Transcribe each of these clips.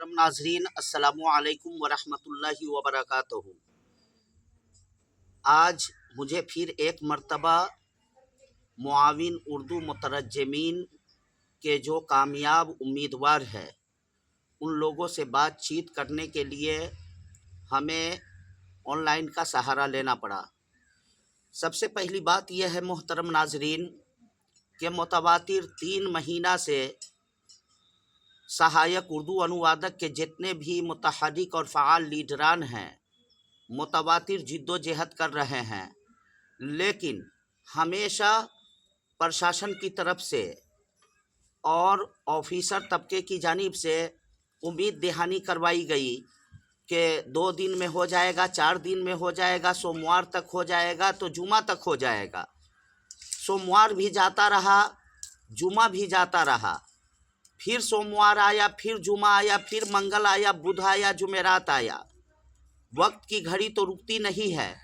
नाजरीन अस्सलामु अलैकुम वरहमतुल्लाहि वबरकातुहू। आज मुझे फिर एक मर्तबा मुआविन उर्दू मुतरज्जिमीन के जो कामयाब उम्मीदवार हैं उन लोगों से बातचीत करने के लिए हमें ऑनलाइन का सहारा लेना पड़ा। सबसे पहली बात यह है मोहतरम नाजरीन कि मुतवातिर 3 महीना से सहायक उर्दू अनुवादक के जितने भी मुतहर्रिक और फ़आल लीडरान हैं मुतवातिर जिद्दोजहद कर रहे हैं, लेकिन हमेशा प्रशासन की तरफ से और ऑफिसर तबके की जानिब से उम्मीद दहानी करवाई गई कि 2 दिन में हो जाएगा, 4 दिन में हो जाएगा, सोमवार तक हो जाएगा, तो जुमा तक हो जाएगा। सोमवार भी जाता रहा, जुमा भी जाता रहा, फिर सोमवार आया, फिर जुमा आया, फिर मंगल आया, बुध आया, जुमेरात आया। वक्त की घड़ी तो रुकती नहीं है,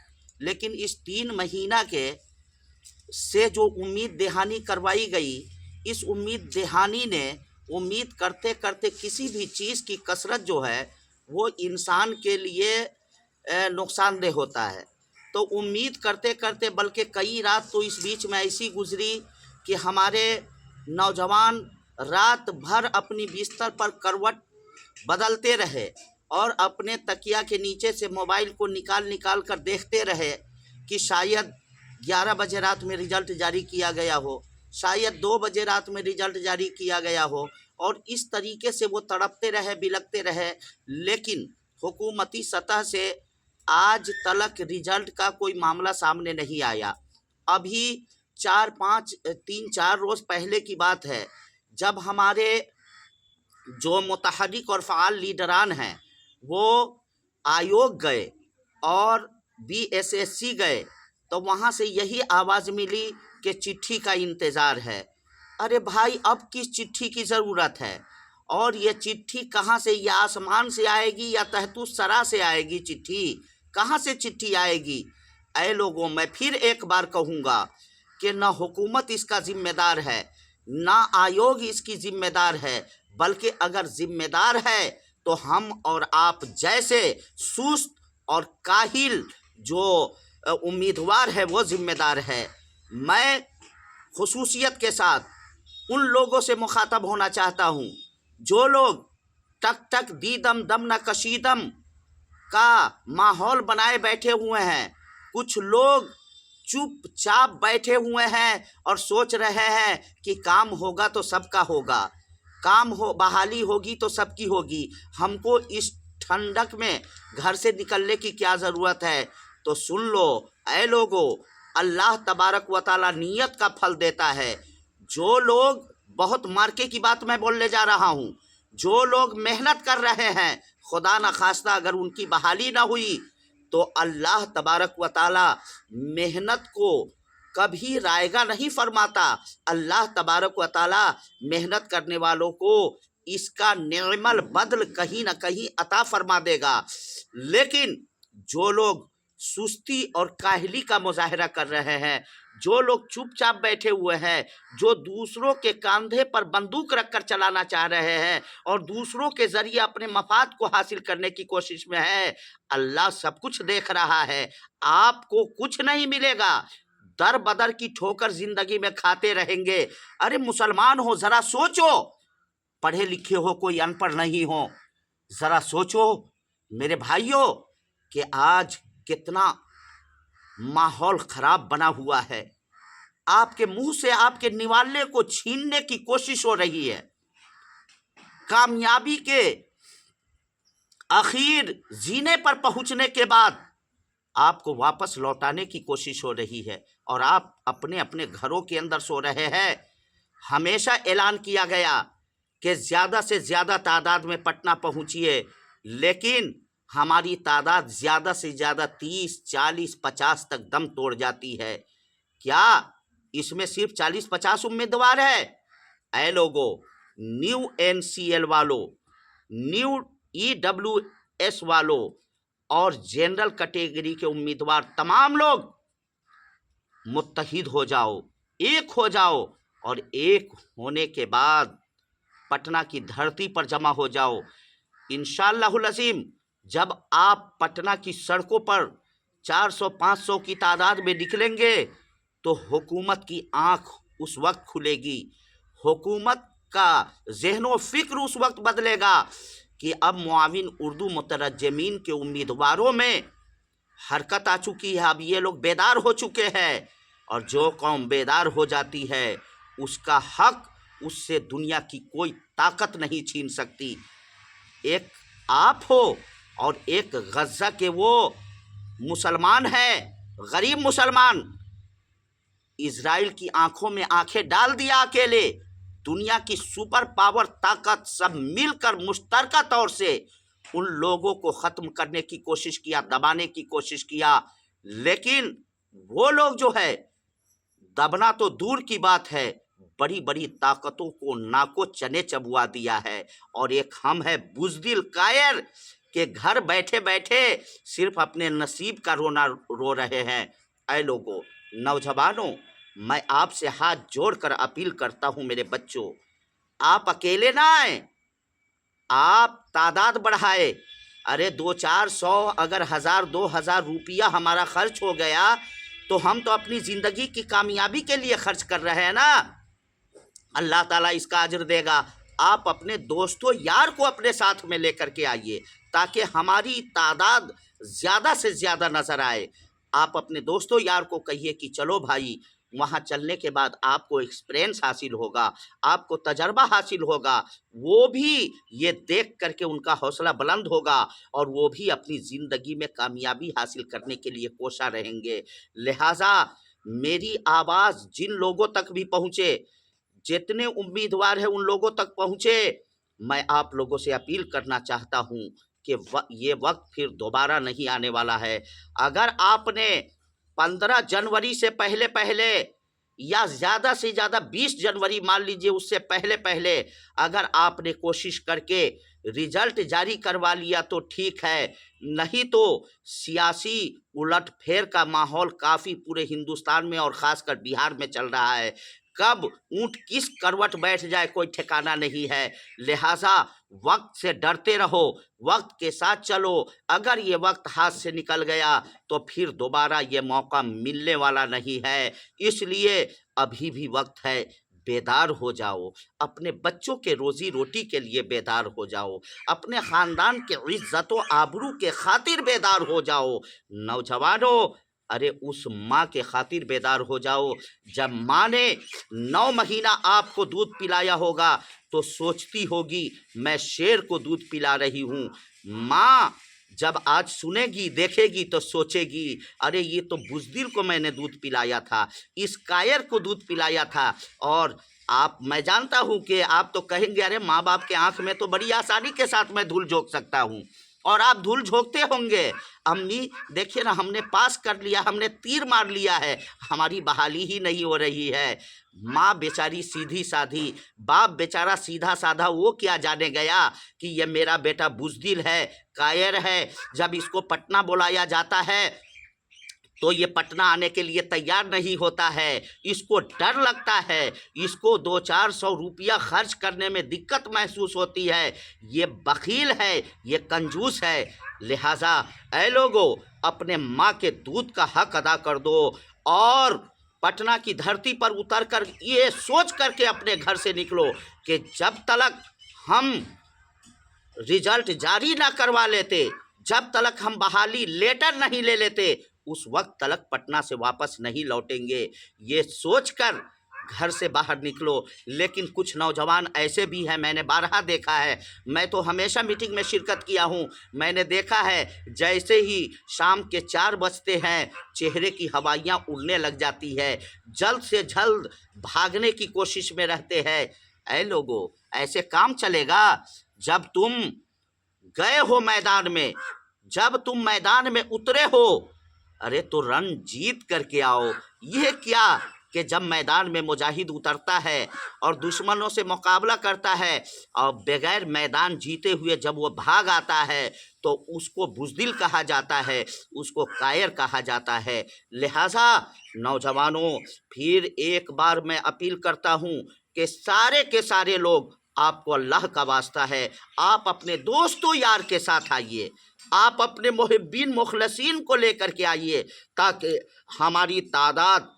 लेकिन इस 3 महीना के से जो उम्मीद दहानी करवाई गई, इस उम्मीद दहानी ने उम्मीद करते करते किसी भी चीज़ की कसरत जो है वो इंसान के लिए नुकसानदेह होता है। तो उम्मीद करते करते बल्कि कई रात तो इस बीच में ऐसी गुजरी कि हमारे नौजवान रात भर अपनी बिस्तर पर करवट बदलते रहे और अपने तकिया के नीचे से मोबाइल को निकाल कर देखते रहे कि शायद 11 बजे रात में रिज़ल्ट जारी किया गया हो, शायद 2 बजे रात में रिज़ल्ट जारी किया गया हो, और इस तरीके से वो तड़पते रहे, बिलखते रहे। लेकिन हुकूमती सतह से आज तलक रिज़ल्ट का कोई मामला सामने नहीं आया। अभी 3-4 रोज़ पहले की बात है, जब हमारे जो मुतहर्रिक और फ़आल लीडरान हैं वो आयोग गए और BSSC गए, तो वहाँ से यही आवाज़ मिली कि चिट्ठी का इंतज़ार है। अरे भाई, अब किस चिट्ठी की ज़रूरत है? और ये चिट्ठी कहाँ से, या आसमान से आएगी या तहतुस सरा से आएगी? चिट्ठी कहाँ से चिट्ठी आएगी? ऐ लोगों, मैं फिर एक बार कहूँगा कि न हुकूमत इसका ज़िम्मेदार है, ना आयोग इसकी ज़िम्मेदार है, बल्कि अगर ज़िम्मेदार है तो हम और आप जैसे सुस्त और काहिल जो उम्मीदवार है वो ज़िम्मेदार है। मैं खुसूसियत के साथ उन लोगों से मुखातब होना चाहता हूँ जो लोग टक टक दीदम दम न कशीदम का माहौल बनाए बैठे हुए हैं। कुछ लोग चुपचाप बैठे हुए हैं और सोच रहे हैं कि काम होगा तो सबका होगा, काम हो बहाली होगी तो सबकी होगी, हमको इस ठंडक में घर से निकलने की क्या ज़रूरत है? तो सुन लो ऐ लोगों, अल्लाह तबारक व तआला नियत का फल देता है। जो लोग, बहुत मार्के की बात मैं बोलने जा रहा हूँ, जो लोग मेहनत कर रहे हैं, खुदा न खास्ता अगर उनकी बहाली ना हुई तो अल्लाह तबारक व तआला मेहनत को कभी रायगा नहीं फरमाता। अल्लाह तबारक व तआला मेहनत करने वालों को इसका नेमल बदल कहीं ना कहीं अता फरमा देगा। लेकिन जो लोग सुस्ती और काहली का मुजाहरा कर रहे हैं, जो लोग चुपचाप बैठे हुए हैं, जो दूसरों के कंधे पर बंदूक रखकर चलाना चाह रहे हैं और दूसरों के ज़रिए अपने मफाद को हासिल करने की कोशिश में है, अल्लाह सब कुछ देख रहा है। आपको कुछ नहीं मिलेगा, दर बदर की ठोकर जिंदगी में खाते रहेंगे। अरे मुसलमान हो, ज़रा सोचो, पढ़े लिखे हो, कोई अनपढ़ नहीं हो, ज़रा सोचो मेरे भाइयों कि आज कितना माहौल ख़राब बना हुआ है। आपके मुंह से आपके निवाले को छीनने की कोशिश हो रही है। कामयाबी के आखिर जीने पर पहुंचने के बाद आपको वापस लौटाने की कोशिश हो रही है और आप अपने अपने घरों के अंदर सो रहे हैं। हमेशा ऐलान किया गया कि ज़्यादा से ज़्यादा तादाद में पटना पहुंचिए, लेकिन हमारी तादाद ज़्यादा से ज़्यादा 30, 40, 50 तक दम तोड़ जाती है। क्या इसमें सिर्फ 40-50 उम्मीदवार है? ऐ लोगों, न्यू NCL वालों, न्यू EWS वालों और जनरल कैटेगरी के उम्मीदवार तमाम लोग मुत्तहिद हो जाओ, एक हो जाओ, और एक होने के बाद पटना की धरती पर जमा हो जाओ। इंशाअल्लाह अज़ीम जब आप पटना की सड़कों पर 400-500 की तादाद में निकलेंगे तो हुकूमत की आंख उस वक्त खुलेगी, हुकूमत का ज़हनो फ़िक्र उस वक्त बदलेगा कि अब मुआविन उर्दू मुतरजमीन के उम्मीदवारों में हरकत आ चुकी है। अब ये लोग बेदार हो चुके हैं, और जो कौम बेदार हो जाती है उसका हक उससे दुनिया की कोई ताकत नहीं छीन सकती। एक आप हो और एक गज़ा के वो मुसलमान हैं, गरीब मुसलमान, इजराइल की आंखों में आंखें डाल दिया अकेले। दुनिया की सुपर पावर ताकत सब मिलकर मुश्तरका तौर से उन लोगों को ख़त्म करने की कोशिश किया, दबाने की कोशिश किया, लेकिन वो लोग जो है दबना तो दूर की बात है, बड़ी बड़ी ताकतों को नाको चने चबुआ दिया है। और एक हम है बुज़दिल कायर के घर बैठे बैठे सिर्फ अपने नसीब का रोना रो रहे हैं। ऐ लोगों, नौजवानों, मैं आपसे हाथ जोड़कर अपील करता हूँ मेरे बच्चों, आप अकेले ना आए, आप तादाद बढ़ाए। अरे 200-400 अगर 1000-2000 रुपया हमारा खर्च हो गया तो हम तो अपनी ज़िंदगी की कामयाबी के लिए खर्च कर रहे हैं ना, अल्लाह ताला इसका अजर देगा। आप अपने दोस्तों यार को अपने साथ में लेकर के आइए ताकि हमारी तादाद ज़्यादा से ज़्यादा नज़र आए। आप अपने दोस्तों यार को कहिए कि चलो भाई, वहाँ चलने के बाद आपको एक्सपीरियंस हासिल होगा, आपको तजर्बा हासिल होगा, वो भी ये देख करके उनका हौसला बुलंद होगा और वो भी अपनी ज़िंदगी में कामयाबी हासिल करने के लिए कोशा रहेंगे। लिहाजा मेरी आवाज़ जिन लोगों तक भी पहुँचे, जितने उम्मीदवार हैं उन लोगों तक पहुँचे, मैं आप लोगों से अपील करना चाहता हूँ कि ये वक्त फिर दोबारा नहीं आने वाला है। अगर आपने 15 जनवरी से पहले पहले या ज़्यादा से ज़्यादा 20 जनवरी मान लीजिए, उससे पहले पहले अगर आपने कोशिश करके रिजल्ट जारी करवा लिया तो ठीक है, नहीं तो सियासी उलटफेर का माहौल काफ़ी पूरे हिंदुस्तान में और ख़ासकर बिहार में चल रहा है। कब ऊँट किस करवट बैठ जाए कोई ठिकाना नहीं है। लिहाजा वक्त से डरते रहो, वक्त के साथ चलो। अगर ये वक्त हाथ से निकल गया तो फिर दोबारा ये मौका मिलने वाला नहीं है, इसलिए अभी भी वक्त है, बेदार हो जाओ, अपने बच्चों के रोजी रोटी के लिए बेदार हो जाओ, अपने ख़ानदान के इज्जत व आबरू के खातिर बेदार हो जाओ। नौजवानों, अरे उस माँ के खातिर बेदार हो जाओ जब माँ ने 9 महीना आपको दूध पिलाया होगा तो सोचती होगी मैं शेर को दूध पिला रही हूँ। माँ जब आज सुनेगी देखेगी तो सोचेगी अरे ये तो बुज़दिल को मैंने दूध पिलाया था, इस कायर को दूध पिलाया था। और आप, मैं जानता हूँ कि आप तो कहेंगे अरे माँ बाप के आँख में तो बड़ी आसानी के साथ मैं धूल झोंक सकता हूँ, और आप धूल झोंकते होंगे। अम्मी देखिए ना, हमने पास कर लिया, हमने तीर मार लिया है, हमारी बहाली ही नहीं हो रही है। माँ बेचारी सीधी साधी, बाप बेचारा सीधा साधा, वो क्या जाने गया कि ये मेरा बेटा बुज़दिल है, कायर है। जब इसको पटना बुलाया जाता है तो ये पटना आने के लिए तैयार नहीं होता है, इसको डर लगता है, इसको 200-400 रुपया खर्च करने में दिक्कत महसूस होती है। ये बखील है, ये कंजूस है। लिहाजा ऐ लोगों, अपने माँ के दूध का हक अदा कर दो और पटना की धरती पर उतर कर ये सोच करके अपने घर से निकलो कि जब तक हम रिजल्ट जारी ना करवा लेते, जब तक हम बहाली लेटर नहीं ले लेते, उस वक्त तक पटना से वापस नहीं लौटेंगे। ये सोचकर घर से बाहर निकलो। लेकिन कुछ नौजवान ऐसे भी हैं, मैंने बारहा देखा है, मैं तो हमेशा मीटिंग में शिरकत किया हूँ, मैंने देखा है जैसे ही शाम के 4 बजते हैं चेहरे की हवाइयाँ उड़ने लग जाती है, जल्द से जल्द भागने की कोशिश में रहते हैं। ऐ लोगों, ऐसे काम चलेगा? जब तुम गए हो मैदान में, जब तुम मैदान में उतरे हो, अरे तो रन जीत करके आओ। यह क्या कि जब मैदान में मुजाहिद उतरता है और दुश्मनों से मुकाबला करता है और बगैर मैदान जीते हुए जब वो भाग आता है तो उसको बुज़दिल कहा जाता है, उसको कायर कहा जाता है। लिहाजा नौजवानों, फिर एक बार मैं अपील करता हूँ कि सारे के सारे लोग آپ کو اللہ کا واسطہ ہے آپ اپنے دوست و یار کے ساتھ آئیے، آپ اپنے محبین مخلصین کو لے کر کے آئیے، تاکہ ہماری تعداد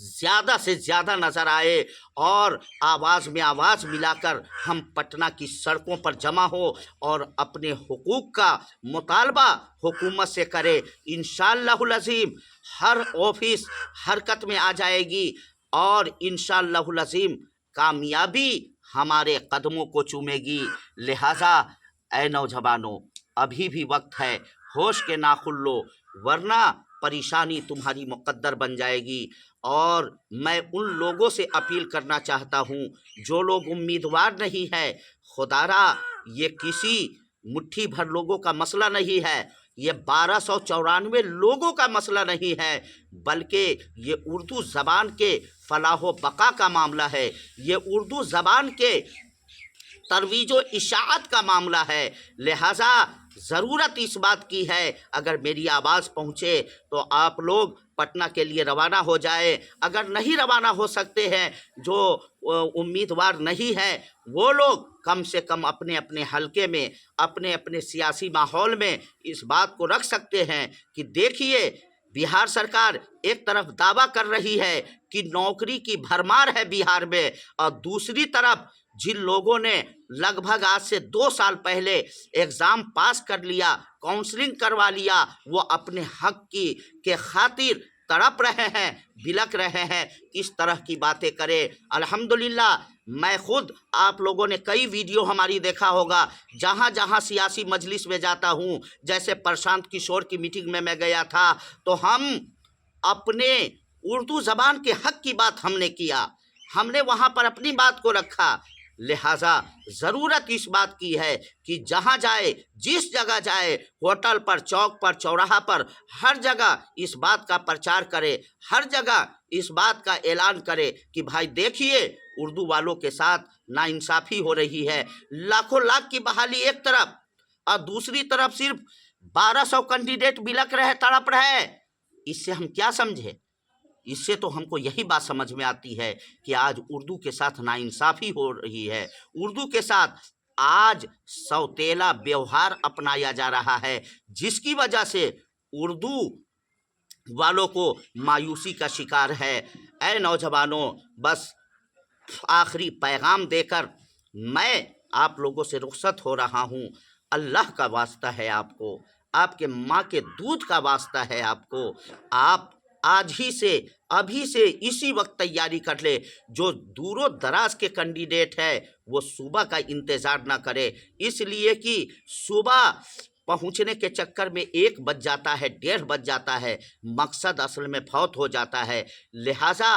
زیادہ سے زیادہ نظر آئے اور آواز میں آواز ملا کر ہم پٹنہ کی سڑکوں پر جمع ہو اور اپنے حقوق کا مطالبہ حکومت سے کرے۔ انشاءاللہ العظیم ہر آفس حرکت میں آ جائے گی اور انشاءاللہ العظیم کامیابی ہمارے قدموں کو چومے گی۔ لہٰذا اے نوجوانوں، ابھی بھی وقت ہے، ہوش کے ناخن لو، ورنہ پریشانی تمہاری مقدر بن جائے گی۔ اور میں ان لوگوں سے اپیل کرنا چاہتا ہوں جو لوگ امیدوار نہیں ہے، خدارا یہ کسی مٹھی بھر لوگوں کا مسئلہ نہیں ہے، یہ 1294 لوگوں کا مسئلہ نہیں ہے، بلکہ یہ اردو زبان کے فلاح و بقا کا معاملہ ہے، یہ اردو زبان کے ترویج و اشاعت کا معاملہ ہے۔ لہٰذا ضرورت اس بات کی ہے اگر میری آواز پہنچے تو آپ لوگ پٹنہ کے لیے روانہ ہو جائے۔ اگر نہیں روانہ ہو سکتے ہیں، جو امیدوار نہیں ہے، وہ لوگ کم سے کم اپنے اپنے حلقے میں، اپنے اپنے سیاسی ماحول میں اس بات کو رکھ سکتے ہیں کہ دیکھیے بہار سرکار ایک طرف دعویٰ کر رہی ہے کہ نوکری کی بھرمار ہے بہار میں، اور دوسری طرف جن لوگوں نے لگ بھگ آج سے 2 سال پہلے ایگزام پاس کر لیا، کاؤنسلنگ کروا لیا، وہ اپنے حق کے خاطر تڑپ رہے ہیں، بلک رہے ہیں، اس طرح کی باتیں کرے۔ الحمدللہ میں خود، آپ لوگوں نے کئی ویڈیو ہماری دیکھا ہوگا، جہاں جہاں سیاسی مجلس میں جاتا ہوں، جیسے پرشانت کشور کی میٹنگ میں گیا تھا، تو ہم اپنے اردو زبان کے حق کی بات ہم نے کیا، ہم نے وہاں پر اپنی بات کو رکھا۔ لہٰذا ضرورت اس بات کی ہے کہ جہاں جائے، جس جگہ جائے، ہوٹل پر، چوک پر، چوراہا پر، ہر جگہ اس بات کا پرچار کرے، ہر جگہ اس بات کا اعلان کرے کہ بھائی دیکھیے اردو والوں کے ساتھ ناانصافی ہو رہی ہے۔ لاکھوں لاکھ کی بحالی ایک طرف اور دوسری طرف صرف 1200 کینڈیڈیٹ بلک رہے، تڑپ رہے، اس سے ہم کیا سمجھے؟ اس سے تو ہم کو یہی بات سمجھ میں آتی ہے کہ آج اردو کے ساتھ ناانصافی ہو رہی ہے، اردو کے ساتھ آج سوتیلا بیوہار اپنایا جا رہا ہے، جس کی وجہ سے اردو والوں کو مایوسی کا شکار ہے۔ اے نوجوانوں، بس آخری پیغام دے کر میں آپ لوگوں سے رخصت ہو رہا ہوں۔ اللہ کا واسطہ ہے آپ کو، آپ کے ماں کے دودھ کا واسطہ ہے آپ کو، آپ آج ہی سے، ابھی سے، اسی وقت تیاری کر لے۔ جو دور و دراز کے کینڈیڈیٹ ہے وہ صبح کا انتظار نہ کرے، اس لیے کہ صبح پہنچنے کے چکر میں 1 بج جاتا ہے، 1:30 بج جاتا ہے، مقصد اصل میں فوت ہو جاتا ہے۔ لہٰذا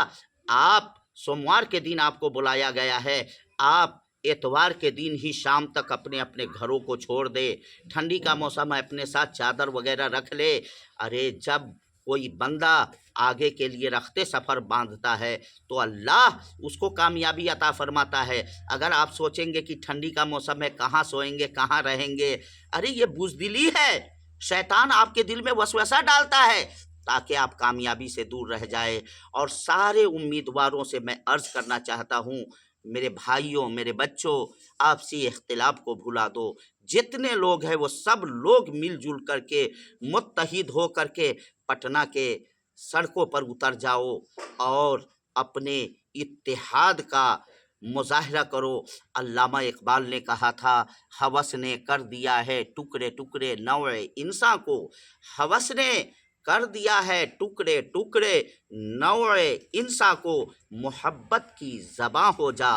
آپ سوموار کے دن آپ کو بلایا گیا ہے، آپ اتوار کے دن ہی شام تک اپنے اپنے گھروں کو چھوڑ دے، ٹھنڈی کا موسم ہے، اپنے ساتھ چادر وغیرہ رکھ لے۔ ارے جب کوئی بندہ آگے کے لیے رخت سفر باندھتا ہے تو اللہ اس کو کامیابی عطا فرماتا ہے۔ اگر آپ سوچیں گے کہ ٹھنڈی کا موسم ہے، کہاں سوئیں گے، کہاں رہیں گے، ارے یہ بزدلی ہے، شیطان آپ کے دل میں وسوسہ ڈالتا ہے تاکہ آپ کامیابی سے دور رہ جائے۔ اور سارے امیدواروں سے میں عرض کرنا چاہتا ہوں، میرے بھائیوں، میرے بچوں، آپسی اختلاف کو بھلا دو، جتنے لوگ ہیں وہ سب لوگ مل جل کر کے، متحد ہو کر کے پٹنہ کے سڑکوں پر اتر جاؤ اور اپنے اتحاد کا مظاہرہ کرو۔ علامہ اقبال نے کہا تھا، ہوس نے کر دیا ہے ٹکڑے ٹکڑے نوع انسان کو، ہوس نے کر دیا ہے ٹکڑے ٹکڑے نوع انسان کو، محبت کی زباں ہو جا،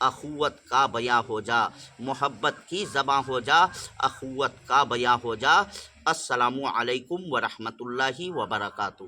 اخوت کا بیاں ہو جا، محبت کی زباں ہو جا، اخوت کا بیاں ہو جا۔ السلام علیکم ورحمۃ اللہ وبرکاتہ۔